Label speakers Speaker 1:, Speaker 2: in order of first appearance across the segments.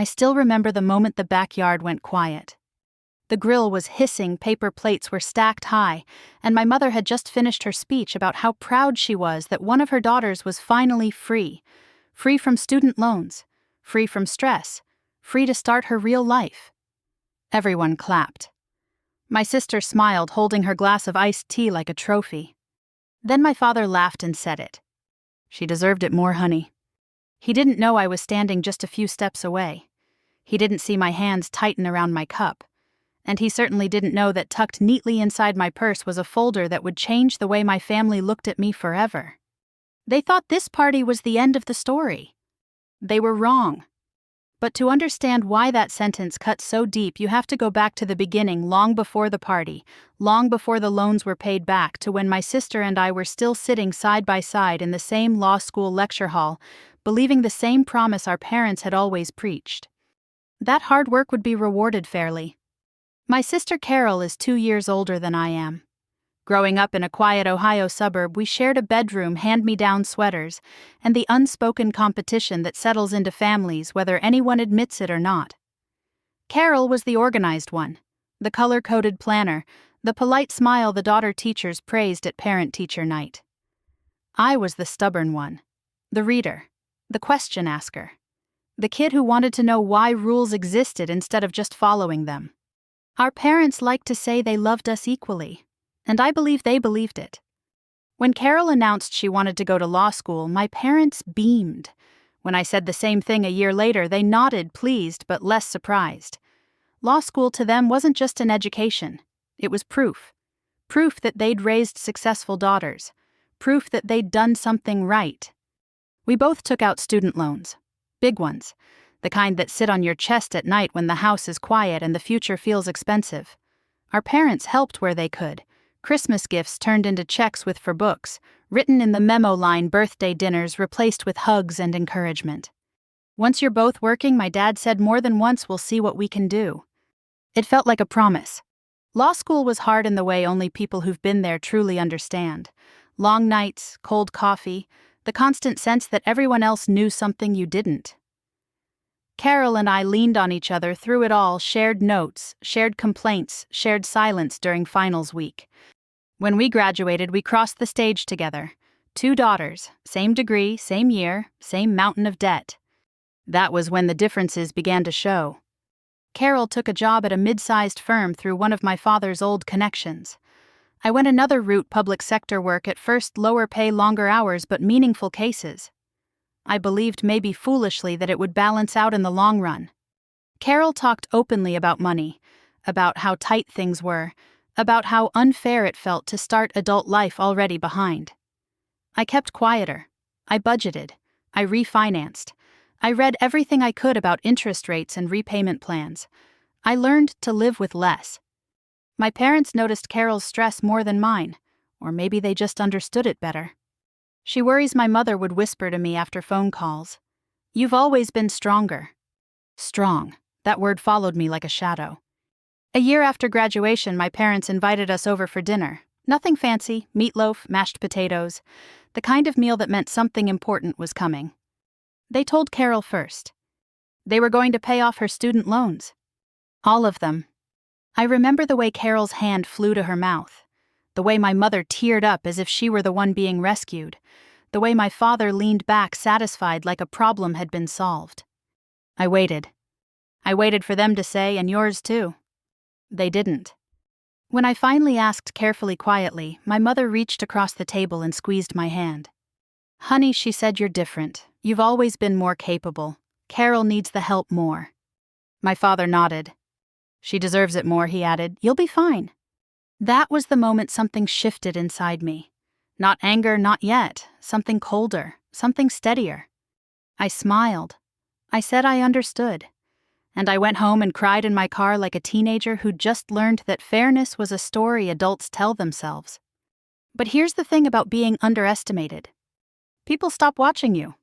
Speaker 1: I still remember the moment the backyard went quiet. The grill was hissing, paper plates were stacked high, and my mother had just finished her speech about how proud she was that one of her daughters was finally free. Free from student loans, free from stress, free to start her real life. Everyone clapped. My sister smiled, holding her glass of iced tea like a trophy. Then my father laughed and said it. She deserved it more, honey. He didn't know I was standing just a few steps away. He didn't see my hands tighten around my cup. And he certainly didn't know that tucked neatly inside my purse was a folder that would change the way my family looked at me forever. They thought this party was the end of the story. They were wrong. But to understand why that sentence cut so deep, you have to go back to the beginning, long before the party, long before the loans were paid back, to when my sister and I were still sitting side by side in the same law school lecture hall, believing the same promise our parents had always preached. That hard work would be rewarded fairly. My sister Carol is 2 years older than I am. Growing up in a quiet Ohio suburb, we shared a bedroom, hand-me-down sweaters, and the unspoken competition that settles into families whether anyone admits it or not. Carol was the organized one, the color-coded planner, the polite smile the daughter teachers praised at parent-teacher night. I was the stubborn one, the reader, the question asker, the kid who wanted to know why rules existed instead of just following them. Our parents liked to say they loved us equally, and I believe they believed it. When Carol announced she wanted to go to law school, my parents beamed. When I said the same thing a year later, they nodded, pleased but less surprised. Law school to them wasn't just an education. It was proof. Proof that they'd raised successful daughters. Proof that they'd done something right. We both took out student loans. Big ones. The kind that sit on your chest at night when the house is quiet and the future feels expensive. Our parents helped where they could. Christmas gifts turned into checks for books, written in the memo line, birthday dinners replaced with hugs and encouragement. Once you're both working, my dad said more than once, we'll see what we can do. It felt like a promise. Law school was hard in the way only people who've been there truly understand. Long nights, cold coffee, the constant sense that everyone else knew something you didn't. Carol and I leaned on each other through it all, shared notes, shared complaints, shared silence during finals week. When we graduated, we crossed the stage together. 2 daughters, same degree, same year, same mountain of debt. That was when the differences began to show. Carol took a job at a mid-sized firm through one of my father's old connections. I went another route, public sector work, at first lower pay, longer hours, but meaningful cases. I believed, maybe foolishly, that it would balance out in the long run. Carol talked openly about money, about how tight things were, about how unfair it felt to start adult life already behind. I kept quieter. I budgeted. I refinanced. I read everything I could about interest rates and repayment plans. I learned to live with less. My parents noticed Carol's stress more than mine, or maybe they just understood it better. She worries my mother would whisper to me after phone calls, "You've always been stronger." Strong. That word followed me like a shadow. A year after graduation, my parents invited us over for dinner. Nothing fancy, meatloaf, mashed potatoes, the kind of meal that meant something important was coming. They told Carol first. They were going to pay off her student loans. All of them. I remember the way Carol's hand flew to her mouth. The way my mother teared up as if she were the one being rescued. The way my father leaned back, satisfied, like a problem had been solved. I waited. I waited for them to say, "And yours too." They didn't. When I finally asked, carefully, quietly, my mother reached across the table and squeezed my hand. "Honey," she said, "you're different. You've always been more capable. Carol needs the help more." My father nodded. "She deserves it more," he added. "You'll be fine." That was the moment something shifted inside me. Not anger, not yet. Something colder, something steadier. I smiled. I said I understood. And I went home and cried in my car like a teenager who'd just learned that fairness was a story adults tell themselves. But here's the thing about being underestimated. People stop watching you.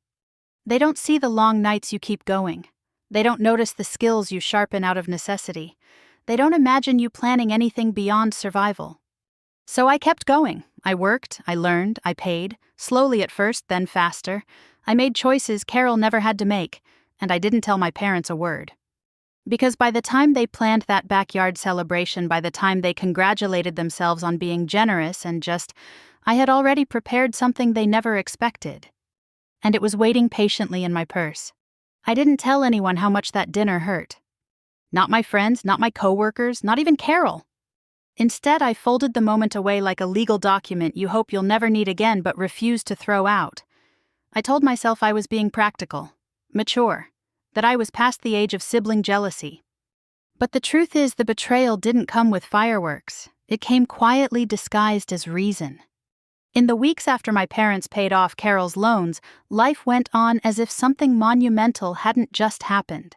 Speaker 1: They don't see the long nights you keep going. They don't notice the skills you sharpen out of necessity. They don't imagine you planning anything beyond survival. So I kept going. I worked, I learned, I paid, slowly at first, then faster. I made choices Carol never had to make, and I didn't tell my parents a word. Because by the time they planned that backyard celebration, by the time they congratulated themselves on being generous and just, I had already prepared something they never expected. And it was waiting patiently in my purse. I didn't tell anyone how much that dinner hurt. Not my friends, not my coworkers, not even Carol. Instead, I folded the moment away like a legal document you hope you'll never need again but refuse to throw out. I told myself I was being practical, mature, that I was past the age of sibling jealousy. But the truth is, the betrayal didn't come with fireworks. It came quietly disguised as reason. In the weeks after my parents paid off Carol's loans, life went on as if something monumental hadn't just happened.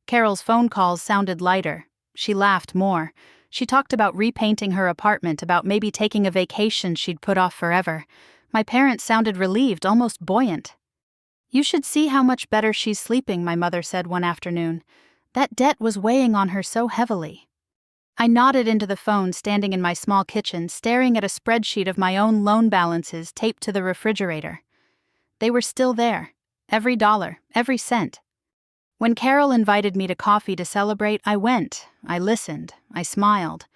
Speaker 1: Carol's phone calls sounded lighter. She laughed more. She talked about repainting her apartment, about maybe taking a vacation she'd put off forever. My parents sounded relieved, almost buoyant. "You should see how much better she's sleeping," my mother said one afternoon. That debt was weighing on her so heavily. I nodded into the phone, standing in my small kitchen, staring at a spreadsheet of my own loan balances taped to the refrigerator. They were still there, every dollar, every cent. When Carol invited me to coffee to celebrate, I went, I listened, I smiled.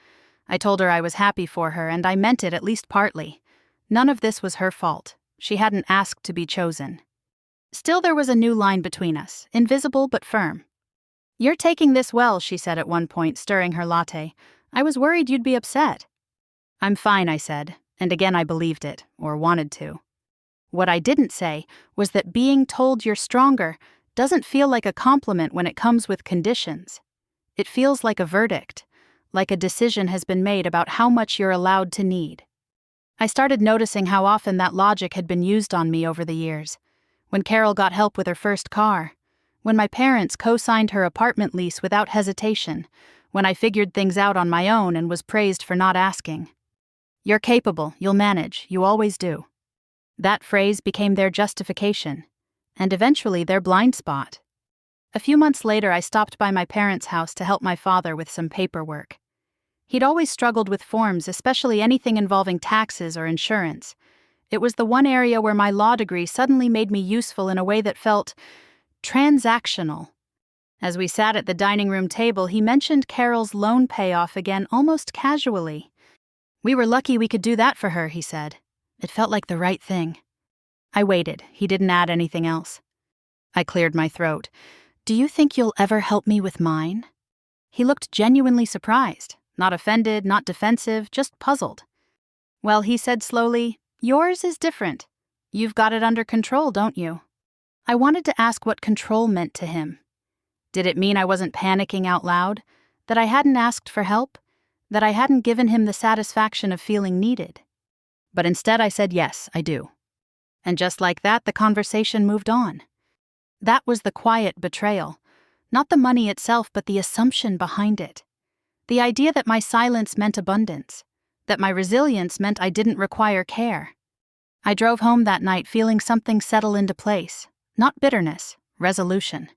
Speaker 1: I told her I was happy for her, and I meant it at least partly. None of this was her fault. She hadn't asked to be chosen. Still, there was a new line between us, invisible but firm. "You're taking this well," she said at one point, stirring her latte. "I was worried you'd be upset." "I'm fine," I said, and again I believed it, or wanted to. What I didn't say was that being told you're stronger doesn't feel like a compliment when it comes with conditions. It feels like a verdict, like a decision has been made about how much you're allowed to need. I started noticing how often that logic had been used on me over the years. When Carol got help with her first car, when my parents co-signed her apartment lease without hesitation, when I figured things out on my own and was praised for not asking. "You're capable, you'll manage, you always do." That phrase became their justification, and eventually their blind spot. A few months later, I stopped by my parents' house to help my father with some paperwork. He'd always struggled with forms, especially anything involving taxes or insurance. It was the one area where my law degree suddenly made me useful in a way that felt transactional. As we sat at the dining room table, he mentioned Carol's loan payoff again almost casually. "We were lucky we could do that for her," he said. It felt like the right thing. I waited. He didn't add anything else. I cleared my throat. "Do you think you'll ever help me with mine?" He looked genuinely surprised, not offended, not defensive, just puzzled. "Well," he said slowly, "yours is different. You've got it under control, don't you?" I wanted to ask what control meant to him. Did it mean I wasn't panicking out loud? That I hadn't asked for help? That I hadn't given him the satisfaction of feeling needed? But instead I said, "Yes, I do." And just like that, the conversation moved on. That was the quiet betrayal. Not the money itself, but the assumption behind it. The idea that my silence meant abundance. That my resilience meant I didn't require care. I drove home that night feeling something settle into place. Not bitterness, resolution.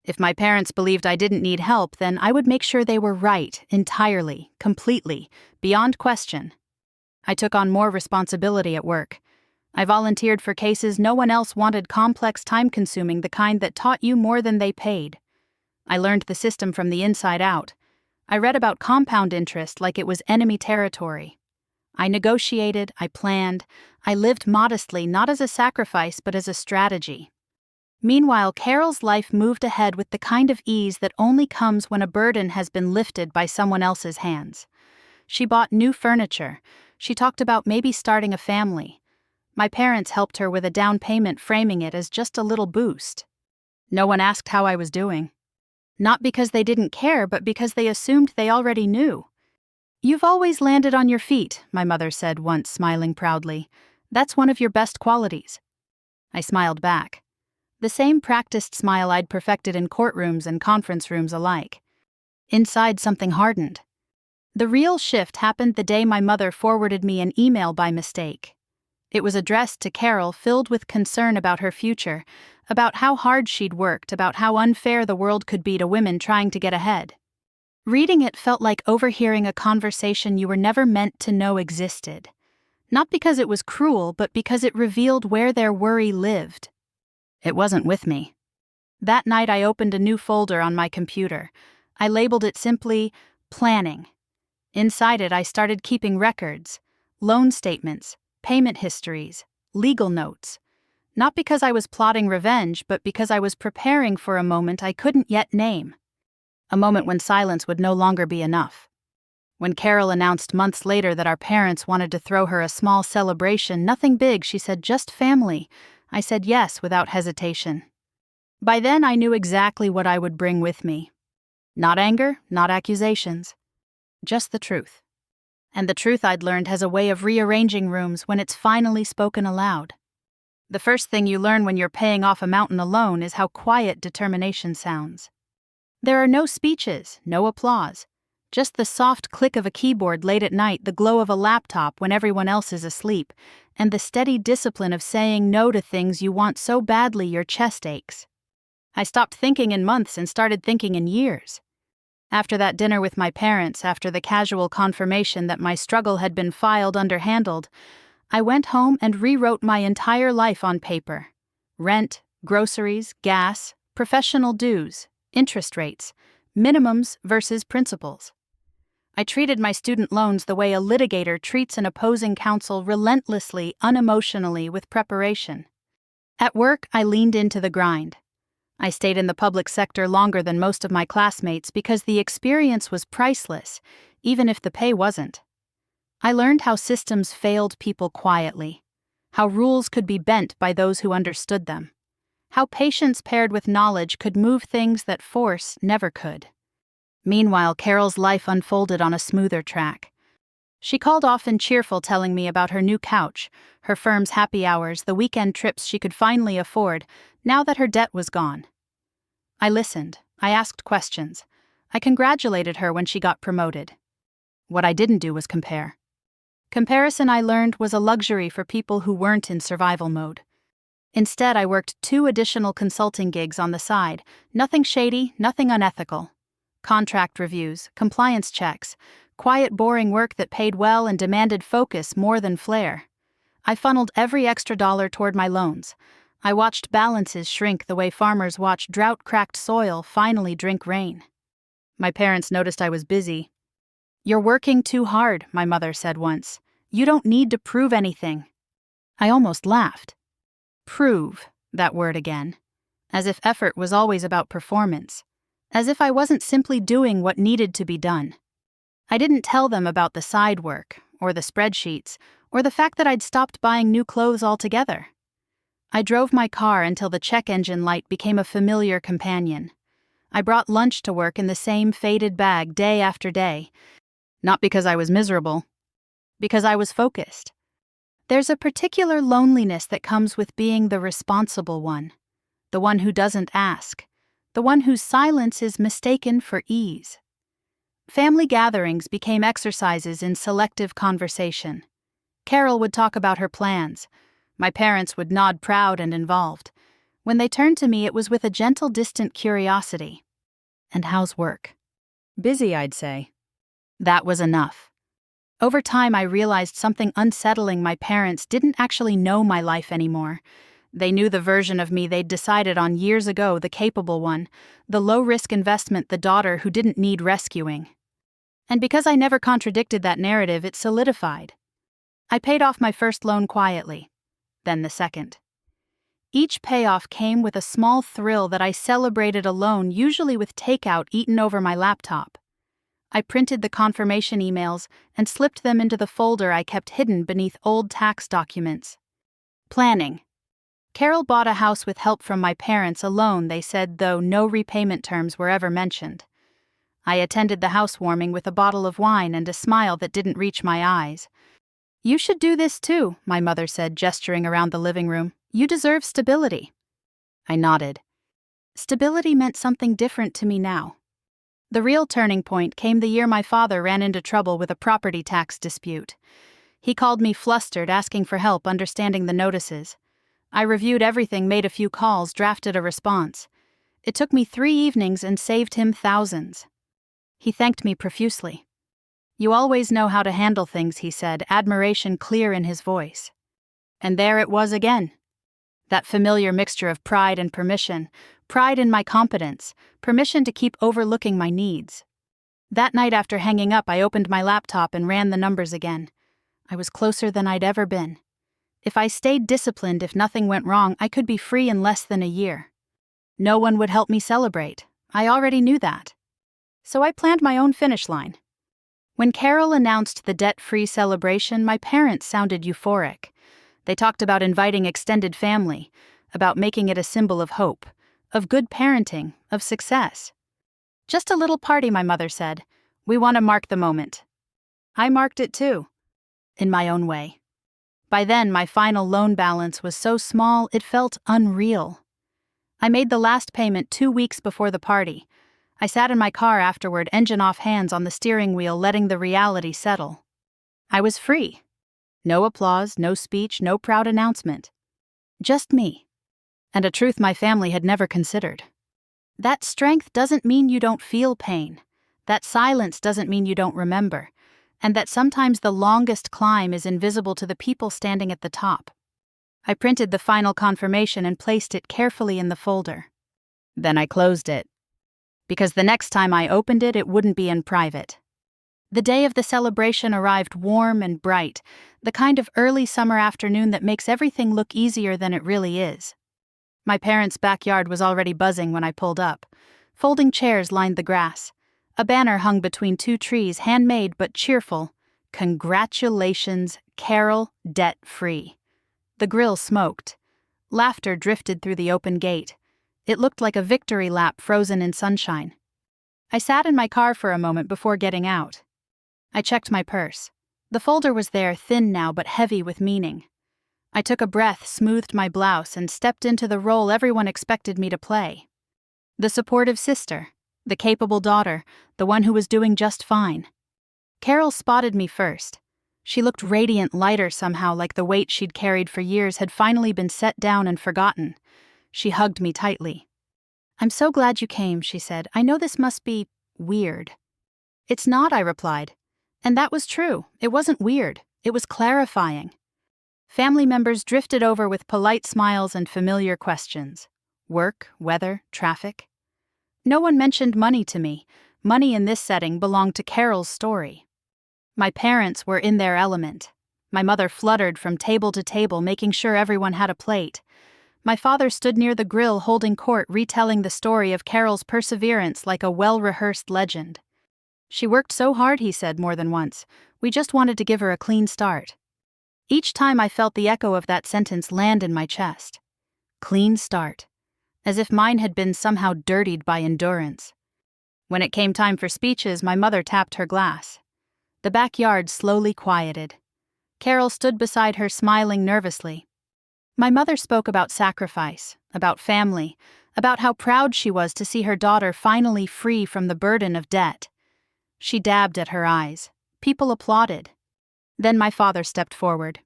Speaker 1: If my parents believed I didn't need help, then I would make sure they were right, entirely, completely, beyond question. I took on more responsibility at work. I volunteered for cases no one else wanted, complex, time-consuming, the kind that taught you more than they paid. I learned the system from the inside out. I read about compound interest like it was enemy territory. I negotiated, I planned, I lived modestly, not as a sacrifice but as a strategy. Meanwhile, Carol's life moved ahead with the kind of ease that only comes when a burden has been lifted by someone else's hands. She bought new furniture. She talked about maybe starting a family. My parents helped her with a down payment, framing it as just a little boost. No one asked how I was doing. Not because they didn't care, but because they assumed they already knew. "You've always landed on your feet," my mother said once, smiling proudly. "That's one of your best qualities." I smiled back. The same practiced smile I'd perfected in courtrooms and conference rooms alike. Inside, something hardened. The real shift happened the day my mother forwarded me an email by mistake. It was addressed to Carol, filled with concern about her future, about how hard she'd worked, about how unfair the world could be to women trying to get ahead. Reading it felt like overhearing a conversation you were never meant to know existed. Not because it was cruel, but because it revealed where their worry lived. It wasn't with me. That night I opened a new folder on my computer. I labeled it simply, Planning. Inside it I started keeping records, loan statements, payment histories, legal notes. Not because I was plotting revenge, but because I was preparing for a moment I couldn't yet name. A moment when silence would no longer be enough. When Carol announced months later that our parents wanted to throw her a small celebration, nothing big, she said, just family. I said yes without hesitation. By then I knew exactly what I would bring with me. Not anger, not accusations. Just the truth. And the truth I'd learned has a way of rearranging rooms when it's finally spoken aloud. The first thing you learn when you're paying off a mountain alone is how quiet determination sounds. There are no speeches, no applause. Just the soft click of a keyboard late at night, the glow of a laptop when everyone else is asleep, and the steady discipline of saying no to things you want so badly your chest aches. I stopped thinking in months and started thinking in years. After that dinner with my parents, after the casual confirmation that my struggle had been filed underhandled, I went home and rewrote my entire life on paper. Rent, groceries, gas, professional dues, interest rates, minimums versus principals. I treated my student loans the way a litigator treats an opposing counsel, relentlessly, unemotionally, with preparation. At work, I leaned into the grind. I stayed in the public sector longer than most of my classmates because the experience was priceless, even if the pay wasn't. I learned how systems failed people quietly, how rules could be bent by those who understood them, how patience paired with knowledge could move things that force never could. Meanwhile, Carol's life unfolded on a smoother track. She called often cheerful, telling me about her new couch, her firm's happy hours, the weekend trips she could finally afford, now that her debt was gone. I listened. I asked questions. I congratulated her when she got promoted. What I didn't do was compare. Comparison, I learned, was a luxury for people who weren't in survival mode. Instead, I worked 2 additional consulting gigs on the side, nothing shady, nothing unethical. Contract reviews, compliance checks, quiet, boring work that paid well and demanded focus more than flair. I funneled every extra dollar toward my loans. I watched balances shrink the way farmers watch drought-cracked soil finally drink rain. My parents noticed I was busy. "You're working too hard," my mother said once. "You don't need to prove anything." I almost laughed. Prove, that word again. As if effort was always about performance. As if I wasn't simply doing what needed to be done. I didn't tell them about the side work, or the spreadsheets, or the fact that I'd stopped buying new clothes altogether. I drove my car until the check engine light became a familiar companion. I brought lunch to work in the same faded bag day after day. Not because I was miserable. Because I was focused. There's a particular loneliness that comes with being the responsible one. The one who doesn't ask. The one whose silence is mistaken for ease. Family gatherings became exercises in selective conversation. Carol would talk about her plans. My parents would nod, proud and involved. When they turned to me, it was with a gentle, distant curiosity. "And how's work?" "Busy, I'd say." That was enough. Over time, I realized something unsettling. My parents didn't actually know my life anymore. They knew the version of me they'd decided on years ago, the capable one, the low-risk investment, the daughter who didn't need rescuing. And because I never contradicted that narrative, it solidified. I paid off my first loan quietly. Then the second. Each payoff came with a small thrill that I celebrated alone, usually with takeout eaten over my laptop. I printed the confirmation emails and slipped them into the folder I kept hidden beneath old tax documents. Planning. Carol bought a house with help from my parents, a loan, they said, though no repayment terms were ever mentioned. I attended the housewarming with a bottle of wine and a smile that didn't reach my eyes. "You should do this too," my mother said, gesturing around the living room. "You deserve stability." I nodded. Stability meant something different to me now. The real turning point came the year my father ran into trouble with a property tax dispute. He called me flustered, asking for help understanding the notices. I reviewed everything, made a few calls, drafted a response. It took me 3 evenings and saved him thousands. He thanked me profusely. "You always know how to handle things," he said, admiration clear in his voice. And there it was again. That familiar mixture of pride and permission, pride in my competence, permission to keep overlooking my needs. That night after hanging up, I opened my laptop and ran the numbers again. I was closer than I'd ever been. If I stayed disciplined, if nothing went wrong, I could be free in less than a year. No one would help me celebrate. I already knew that. So I planned my own finish line. When Carol announced the debt-free celebration, my parents sounded euphoric. They talked about inviting extended family, about making it a symbol of hope, of good parenting, of success. Just a little party, my mother said. We want to mark the moment. I marked it too, in my own way. By then, my final loan balance was so small it felt unreal. I made the last payment 2 weeks before the party. I sat in my car afterward, engine off, hands on the steering wheel, letting the reality settle. I was free. No applause, no speech, no proud announcement. Just me. And a truth my family had never considered. That strength doesn't mean you don't feel pain. That silence doesn't mean you don't remember. And that sometimes the longest climb is invisible to the people standing at the top. I printed the final confirmation and placed it carefully in the folder. Then I closed it. Because the next time I opened it, it wouldn't be in private. The day of the celebration arrived warm and bright, the kind of early summer afternoon that makes everything look easier than it really is. My parents' backyard was already buzzing when I pulled up. Folding chairs lined the grass. A banner hung between 2 trees, handmade but cheerful. Congratulations, Carol, debt-free. The grill smoked. Laughter drifted through the open gate. It looked like a victory lap frozen in sunshine. I sat in my car for a moment before getting out. I checked my purse. The folder was there, thin now but heavy with meaning. I took a breath, smoothed my blouse, and stepped into the role everyone expected me to play. The supportive sister, the capable daughter, the one who was doing just fine. Carol spotted me first. She looked radiant, lighter somehow, like the weight she'd carried for years had finally been set down and forgotten. She hugged me tightly. "I'm so glad you came," she said. "I know this must be weird." "It's not," I replied. And that was true. It wasn't weird. It was clarifying. Family members drifted over with polite smiles and familiar questions. Work, weather, traffic. No one mentioned money to me. Money in this setting belonged to Carol's story. My parents were in their element. My mother fluttered from table to table, making sure everyone had a plate. My father stood near the grill holding court, retelling the story of Carol's perseverance like a well-rehearsed legend. "She worked so hard," he said more than once. "We just wanted to give her a clean start." Each time I felt the echo of that sentence land in my chest. Clean start. As if mine had been somehow dirtied by endurance. When it came time for speeches, my mother tapped her glass. The backyard slowly quieted. Carol stood beside her, smiling nervously. My mother spoke about sacrifice, about family, about how proud she was to see her daughter finally free from the burden of debt. She dabbed at her eyes. People applauded. Then my father stepped forward.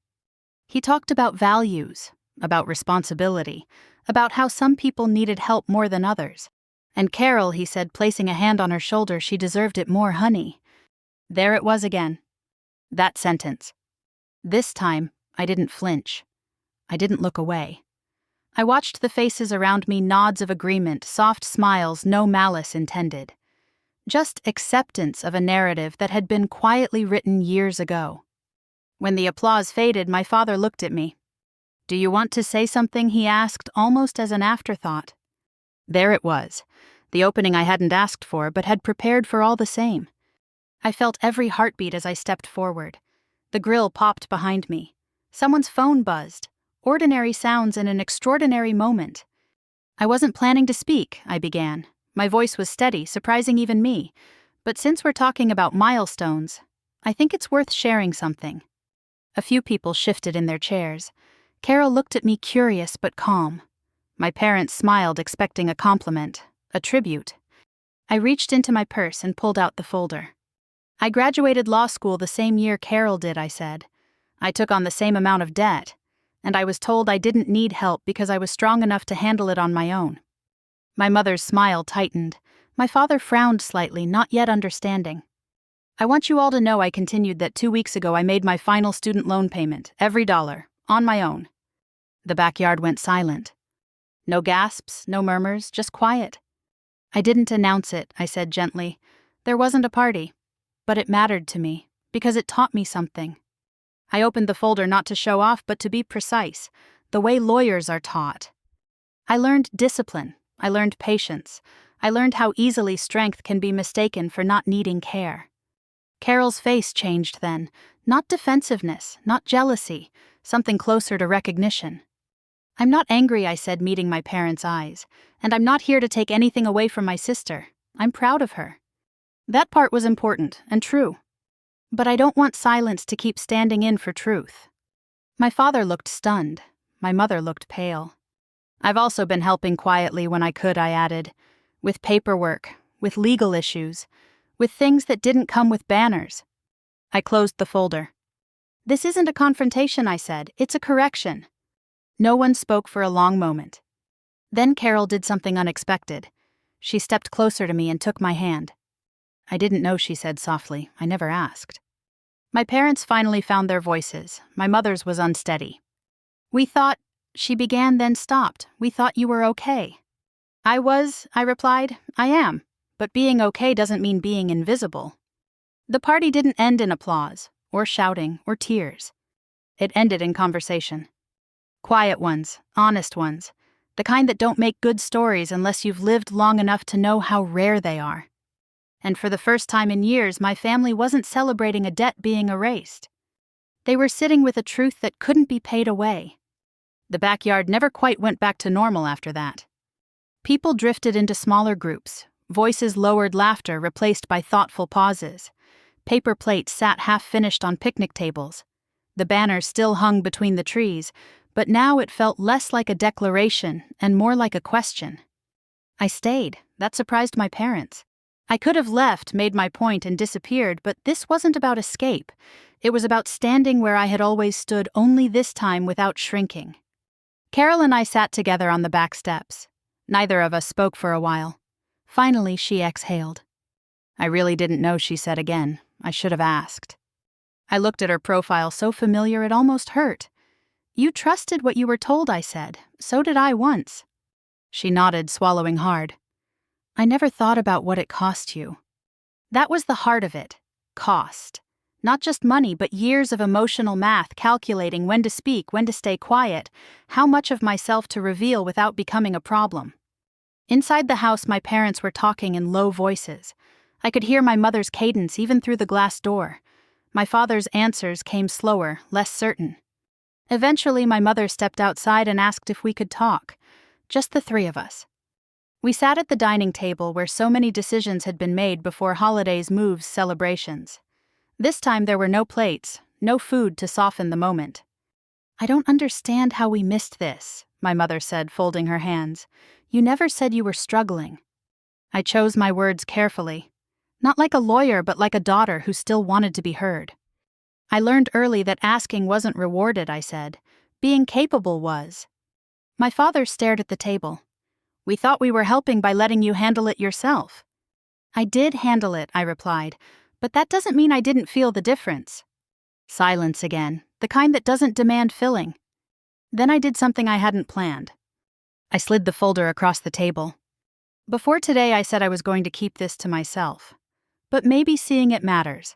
Speaker 1: He talked about values, about responsibility, about how some people needed help more than others. And Carol, he said, placing a hand on her shoulder, she deserved it more, honey. There it was again. That sentence. This time, I didn't flinch. I didn't look away. I watched the faces around me, nods of agreement, soft smiles, no malice intended. Just acceptance of a narrative that had been quietly written years ago. When the applause faded, my father looked at me. "Do you want to say something?" he asked, almost as an afterthought. There it was, the opening I hadn't asked for but had prepared for all the same. I felt every heartbeat as I stepped forward. The grill popped behind me. Someone's phone buzzed. Ordinary sounds in an extraordinary moment. "I wasn't planning to speak," I began. My voice was steady, surprising even me. "But since we're talking about milestones, I think it's worth sharing something." A few people shifted in their chairs. Carol looked at me, curious but calm. My parents smiled, expecting a compliment, a tribute. I reached into my purse and pulled out the folder. "I graduated law school the same year Carol did," I said. "I took on the same amount of debt, and I was told I didn't need help because I was strong enough to handle it on my own." My mother's smile tightened. My father frowned slightly, not yet understanding. "I want you all to know," I continued, "that 2 weeks ago I made my final student loan payment, every dollar, on my own." The backyard went silent. No gasps, no murmurs, just quiet. I didn't announce it, I said gently. There wasn't a party. But it mattered to me, because it taught me something. I opened the folder not to show off, but to be precise, the way lawyers are taught. I learned discipline. I learned patience. I learned how easily strength can be mistaken for not needing care. Carol's face changed then. Not defensiveness, not jealousy, something closer to recognition. I'm not angry, I said, meeting my parents' eyes, and I'm not here to take anything away from my sister. I'm proud of her. That part was important and true. But I don't want silence to keep standing in for truth. My father looked stunned. My mother looked pale. I've also been helping quietly when I could, I added, with paperwork, with legal issues, with things that didn't come with banners. I closed the folder. This isn't a confrontation, I said. It's a correction. No one spoke for a long moment. Then Carol did something unexpected. She stepped closer to me and took my hand. I didn't know, she said softly. I never asked. My parents finally found their voices. My mother's was unsteady. We thought, she began, then stopped. We thought you were okay. I replied. I am. But being okay doesn't mean being invisible. The party didn't end in applause, or shouting, or tears. It ended in conversation. Quiet ones, honest ones, the kind that don't make good stories unless you've lived long enough to know how rare they are. And for the first time in years, my family wasn't celebrating a debt being erased. They were sitting with a truth that couldn't be paid away. The backyard never quite went back to normal after that. People drifted into smaller groups, voices lowered, laughter replaced by thoughtful pauses. Paper plates sat half-finished on picnic tables. The banners still hung between the trees, but now it felt less like a declaration and more like a question. I stayed. That surprised my parents. I could have left, made my point, and disappeared, but this wasn't about escape. It was about standing where I had always stood, only this time without shrinking. Carol and I sat together on the back steps. Neither of us spoke for a while. Finally, she exhaled. I really didn't know, she said again. I should have asked. I looked at her profile, so familiar it almost hurt. You trusted what you were told, I said. So did I once. She nodded, swallowing hard. I never thought about what it cost you. That was the heart of it. Cost. Not just money, but years of emotional math, calculating when to speak, when to stay quiet, how much of myself to reveal without becoming a problem. Inside the house, my parents were talking in low voices. I could hear my mother's cadence even through the glass door. My father's answers came slower, less certain. Eventually, my mother stepped outside and asked if we could talk. Just the three of us. We sat at the dining table where so many decisions had been made before holidays, moves, celebrations. This time there were no plates, no food to soften the moment. I don't understand how we missed this, my mother said, folding her hands. You never said you were struggling. I chose my words carefully. Not like a lawyer, but like a daughter who still wanted to be heard. I learned early that asking wasn't rewarded, I said. Being capable was. My father stared at the table. We thought we were helping by letting you handle it yourself. I did handle it, I replied, but that doesn't mean I didn't feel the difference. Silence again, the kind that doesn't demand filling. Then I did something I hadn't planned. I slid the folder across the table. Before today, I said I was going to keep this to myself. But maybe seeing it matters.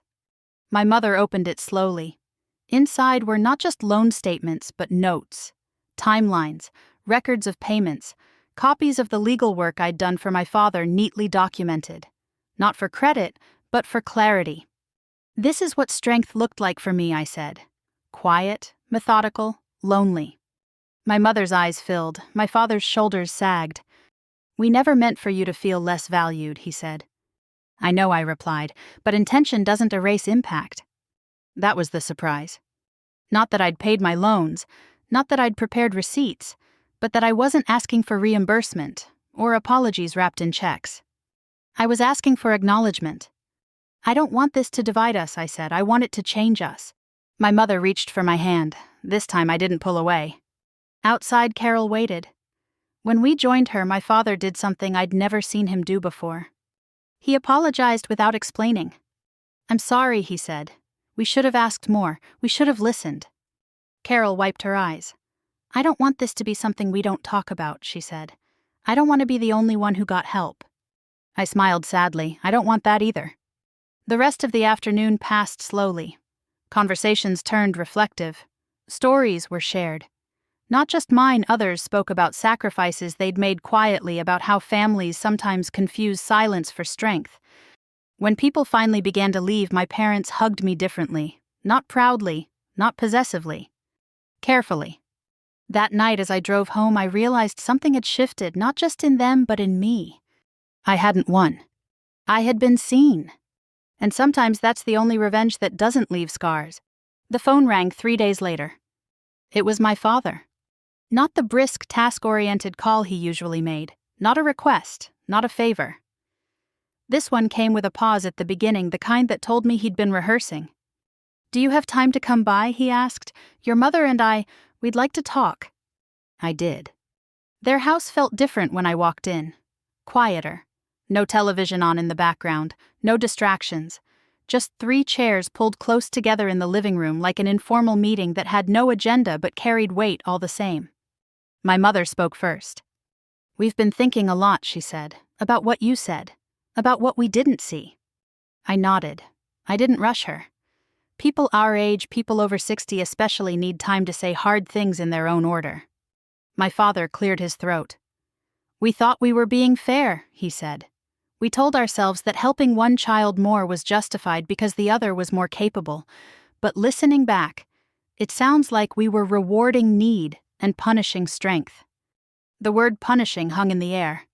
Speaker 1: My mother opened it slowly. Inside were not just loan statements, but notes, timelines, records of payments, copies of the legal work I'd done for my father neatly documented. Not for credit, but for clarity. This is what strength looked like for me, I said. Quiet, methodical, lonely. My mother's eyes filled, my father's shoulders sagged. We never meant for you to feel less valued, he said. I know, I replied, but intention doesn't erase impact. That was the surprise. Not that I'd paid my loans, not that I'd prepared receipts, but that I wasn't asking for reimbursement or apologies wrapped in checks. I was asking for acknowledgement. I don't want this to divide us, I said. I want it to change us. My mother reached for my hand. This time I didn't pull away. Outside, Carol waited. When we joined her, my father did something I'd never seen him do before. He apologized without explaining. I'm sorry, he said. We should have asked more. We should have listened. Carol wiped her eyes. "I don't want this to be something we don't talk about," she said. "I don't want to be the only one who got help." I smiled sadly. I don't want that either. The rest of the afternoon passed slowly. Conversations turned reflective. Stories were shared. Not just mine, others spoke about sacrifices they'd made quietly, about how families sometimes confuse silence for strength. When people finally began to leave, my parents hugged me differently. Not proudly, not possessively. Carefully. That night as I drove home, I realized something had shifted, not just in them, but in me. I hadn't won. I had been seen. And sometimes that's the only revenge that doesn't leave scars. The phone rang 3 days later. It was my father. Not the brisk, task-oriented call he usually made. Not a request, not a favor. This one came with a pause at the beginning, the kind that told me he'd been rehearsing. "Do you have time to come by?" he asked. "Your mother and we'd like to talk." I did. Their house felt different when I walked in. Quieter. No television on in the background, no distractions. Just 3 chairs pulled close together in the living room, like an informal meeting that had no agenda but carried weight all the same. My mother spoke first. "We've been thinking a lot," she said, "about what you said, about what we didn't see." I nodded. I didn't rush her. People our age, people over 60 especially, need time to say hard things in their own order. My father cleared his throat. "We thought we were being fair," he said. "We told ourselves that helping one child more was justified because the other was more capable. But listening back, it sounds like we were rewarding need and punishing strength." The word punishing hung in the air.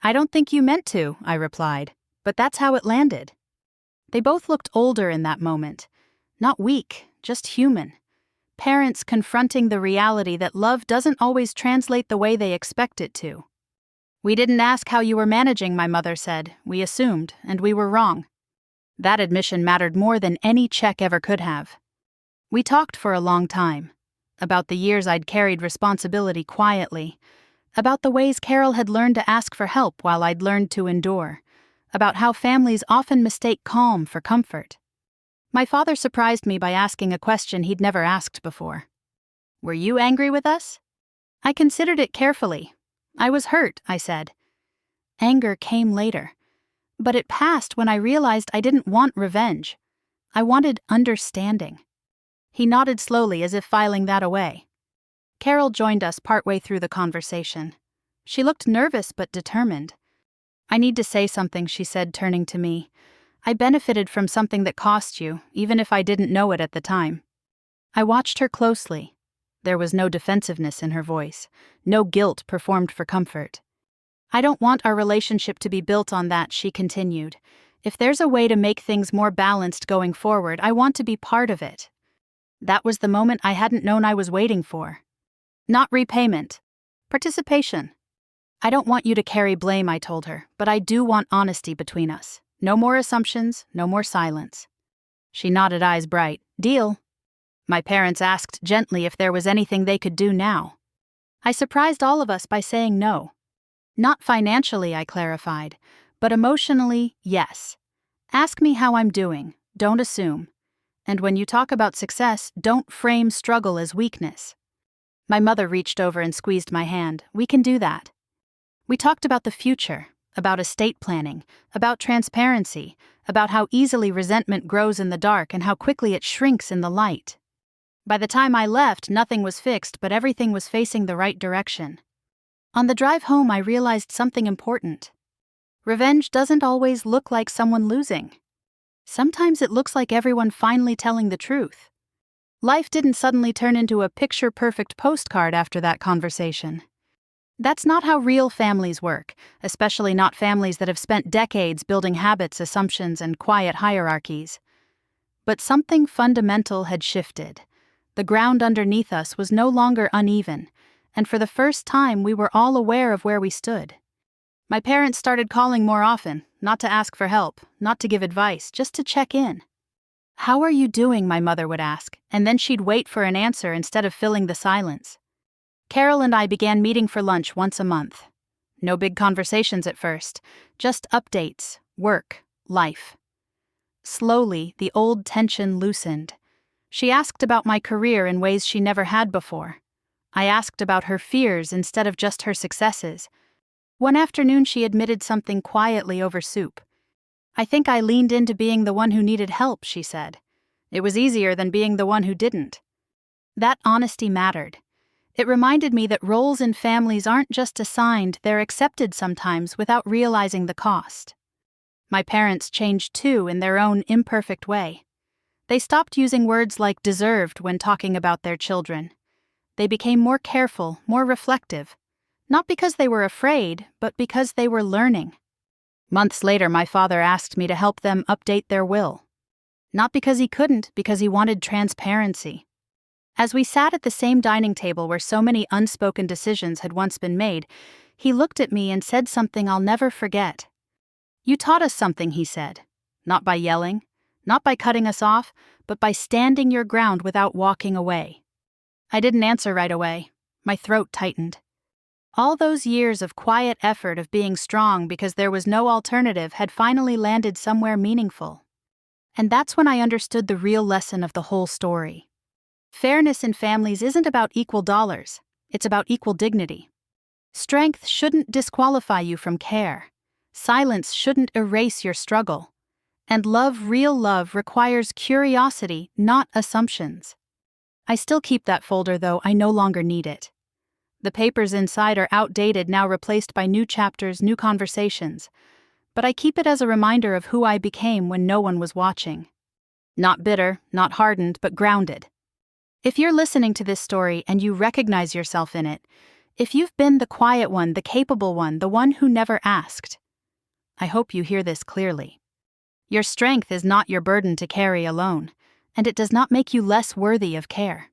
Speaker 1: "I don't think you meant to," I replied, "but that's how it landed." They both looked older in that moment. Not weak, just human. Parents confronting the reality that love doesn't always translate the way they expect it to. "We didn't ask how you were managing," my mother said. "We assumed, and we were wrong." That admission mattered more than any check ever could have. We talked for a long time. About the years I'd carried responsibility quietly. About the ways Carol had learned to ask for help while I'd learned to endure. About how families often mistake calm for comfort. My father surprised me by asking a question he'd never asked before. "Were you angry with us?" I considered it carefully. "I was hurt," I said. Anger came later. But it passed when I realized I didn't want revenge. I wanted understanding. He nodded slowly as if filing that away. Carol joined us partway through the conversation. She looked nervous but determined. "I need to say something," she said, turning to me. "I benefited from something that cost you, even if I didn't know it at the time." I watched her closely. There was no defensiveness in her voice, no guilt performed for comfort. "I don't want our relationship to be built on that," she continued. "If there's a way to make things more balanced going forward, I want to be part of it." That was the moment I hadn't known I was waiting for. Not repayment. Participation. "I don't want you to carry blame," I told her, "but I do want honesty between us. No more assumptions, no more silence." She nodded, eyes bright. "Deal." My parents asked gently if there was anything they could do now. I surprised all of us by saying no. Not financially, I clarified, but emotionally, yes. Ask me how I'm doing, don't assume. And when you talk about success, don't frame struggle as weakness. My mother reached over and squeezed my hand. "We can do that." We talked about the future, about estate planning, about transparency, about how easily resentment grows in the dark and how quickly it shrinks in the light. By the time I left, nothing was fixed, but everything was facing the right direction. On the drive home, I realized something important. Revenge doesn't always look like someone losing. Sometimes it looks like everyone finally telling the truth. Life didn't suddenly turn into a picture-perfect postcard after that conversation. That's not how real families work, especially not families that have spent decades building habits, assumptions, and quiet hierarchies. But something fundamental had shifted. The ground underneath us was no longer uneven, and for the first time we were all aware of where we stood. My parents started calling more often, not to ask for help, not to give advice, just to check in. "How are you doing?" my mother would ask, and then she'd wait for an answer instead of filling the silence. Carol and I began meeting for lunch once a month. No big conversations at first, just updates, work, life. Slowly, the old tension loosened. She asked about my career in ways she never had before. I asked about her fears instead of just her successes. One afternoon, she admitted something quietly over soup. "I think I leaned into being the one who needed help," she said. "It was easier than being the one who didn't." That honesty mattered. It reminded me that roles in families aren't just assigned, they're accepted sometimes without realizing the cost. My parents changed too in their own imperfect way. They stopped using words like deserved when talking about their children. They became more careful, more reflective. Not because they were afraid, but because they were learning. Months later, my father asked me to help them update their will. Not because he couldn't, because he wanted transparency. As we sat at the same dining table where so many unspoken decisions had once been made, he looked at me and said something I'll never forget. "You taught us something," he said. "Not by yelling, not by cutting us off, but by standing your ground without walking away." I didn't answer right away. My throat tightened. All those years of quiet effort of being strong because there was no alternative had finally landed somewhere meaningful. And that's when I understood the real lesson of the whole story. Fairness in families isn't about equal dollars, it's about equal dignity. Strength shouldn't disqualify you from care. Silence shouldn't erase your struggle. And real love, requires curiosity, not assumptions. I still keep that folder, though I no longer need it. The papers inside are outdated, now replaced by new chapters, new conversations. But I keep it as a reminder of who I became when no one was watching. Not bitter, not hardened, but grounded. If you're listening to this story and you recognize yourself in it, if you've been the quiet one, the capable one, the one who never asked, I hope you hear this clearly. Your strength is not your burden to carry alone, and it does not make you less worthy of care.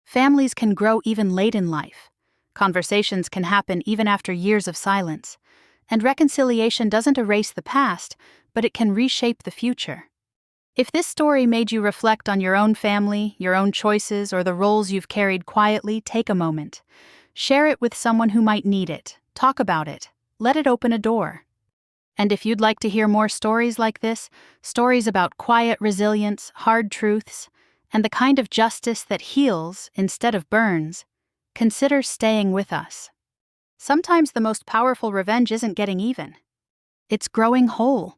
Speaker 1: Families can grow even late in life. Conversations can happen even after years of silence. And reconciliation doesn't erase the past, but it can reshape the future. If this story made you reflect on your own family, your own choices, or the roles you've carried quietly, take a moment. Share it with someone who might need it. Talk about it. Let it open a door. And if you'd like to hear more stories like this, stories about quiet resilience, hard truths, and the kind of justice that heals instead of burns, consider staying with us. Sometimes the most powerful revenge isn't getting even. It's growing whole.